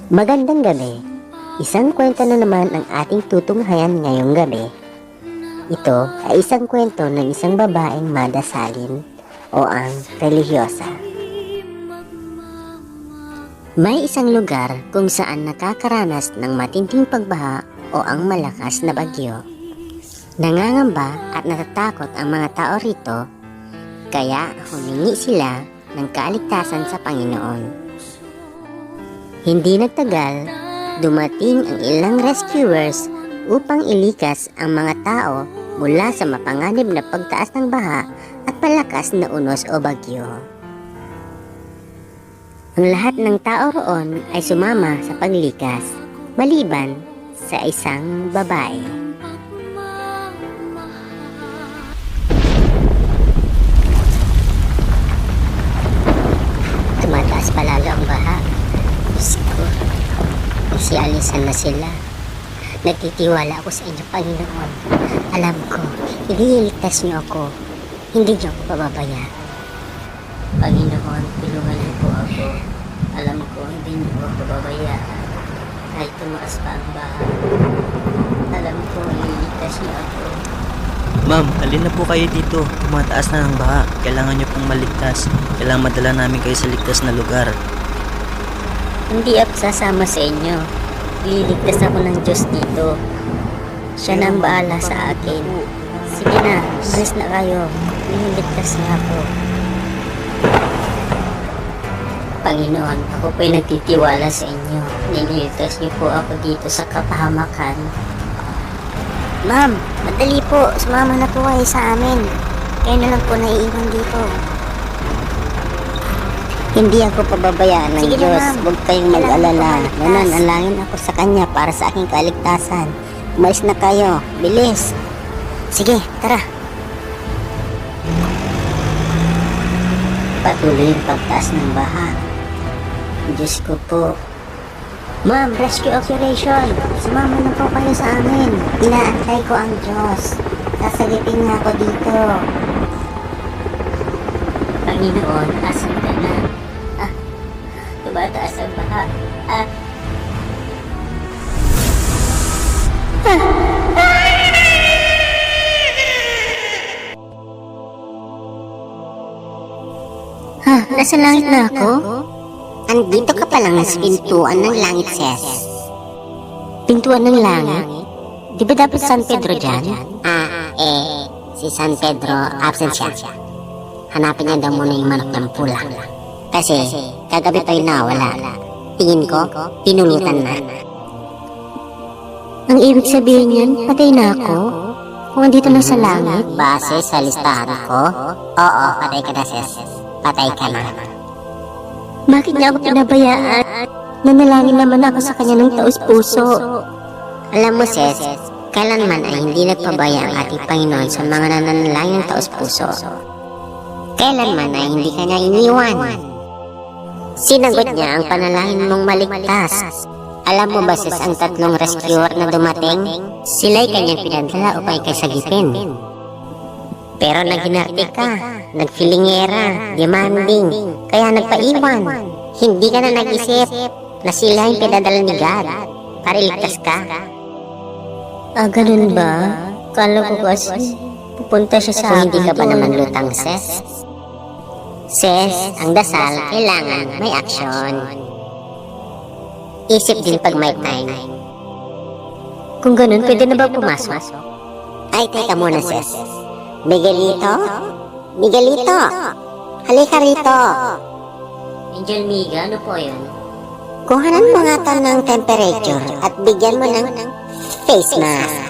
Magandang gabi. Isang kwento na naman ang ating tutunghayan ngayong gabi. Ito ay isang kwento ng isang babaeng madasalin o ang religyosa. May isang lugar kung saan nakakaranas ng matinding pagbaha o ang malakas na bagyo. Nangangamba at natatakot ang mga tao rito, kaya humingi sila ng kaligtasan sa Panginoon. Hindi nagtagal, dumating ang ilang rescuers upang ilikas ang mga tao mula sa mapanganib na pagtaas ng baha at malakas na unos o bagyo. Ang lahat ng tao roon ay sumama sa paglikas, maliban sa isang babae. Tumataas palalo ang baha. Diyos ko, nagsialisan na sila. Nagtitiwala ako sa inyo, Panginoon. Alam ko, ililigtas niyo ako. Hindi niyo ako pababayaan. Panginoon, tulungan niyo po ako. Alam ko, hindi niyo ako pababayaan. Kahit tumaas pa ang baha. Alam ko, ililigtas niyo ako. Ma'am, alin na po kayo dito. Tumataas na ng baha. Kailangan niyo pong maligtas. Kailangan madala namin kayo sa ligtas na lugar. Hindi ako sasama sa inyo. Ililigtas ako ng Diyos dito. Siya na ang bahala sa akin. Sige na, malis na kayo. Ililigtas niya ako. Panginoon, ako po'y nagtitiwala sa inyo. Nililigtas niyo po ako dito sa kapahamakan. Ma'am, madali po. Sumama na po kayo sa amin. Kayo na lang po naiiwan dito. Hindi ako pababayaan ng Sige Diyos. na, ma'am. Huwag kayong mag-alala. Kailangan ko Nananalangin ako sa Kanya para sa aking kaligtasan. Umalis na kayo. Bilis. Sige, tara. Patuloy yung pagtaas ng baha. Diyos ko po. Ma'am, rescue operation. Sumama na po kayo sa amin. Inaantay ko ang Diyos. Sasagipin niya ako dito. Panginoon, asan ka na? Tumataas ang baha. Nasa langit na ako? Andito ka pa lang sa pintuan ng langit, Ses. Pintuan ng langit? Di ba dapat San Pedro dyan? Si San Pedro absent siya. Hanapin niya daw muna yung manok ng pula. Kasi, kagabi pa yung nawala. Tingin ko, pinulutan na. Ang ibig sabihin niyan, patay na ako? Kung andito na sa langit? Base sa listahan ko? Oo, patay ka na, Ses. Patay ka na. Bakit niya ako pinabayaan? Nanalangin naman ako sa kanya ng taos-puso. Alam mo, Ses, kailanman ay hindi nagpabaya ang ating Panginoon sa mga nananalangin ng taos-puso. Kailanman ay hindi ka niya iniwan. Sinagot niya ang panalangin mong maligtas. Alam mo ba, Sis, ang tatlong rescuer na dumating? Sila'y kanyang pinadala upang ikasagipin. Pero naghinarte ka, nagfilingera, demanding, kaya nagpaiwan. Hindi ka na nag-isip na sila yung pinadala ni God para iligtas ka. Ganun ba? Kala ko kasi pupunta siya sa akin. Hindi ka ba naman lutang, Ses? Ses, ang dasal, kailangan may aksyon. Isip din pag may time. Kung ganun, pwede na ba pumasok? Ay, teka muna, Ses. Miguelito? Miguelito! Halika rito! Angel Miga, ano po yun? Kuhanan mo nga to ng temperature at bigyan mo ng face mask.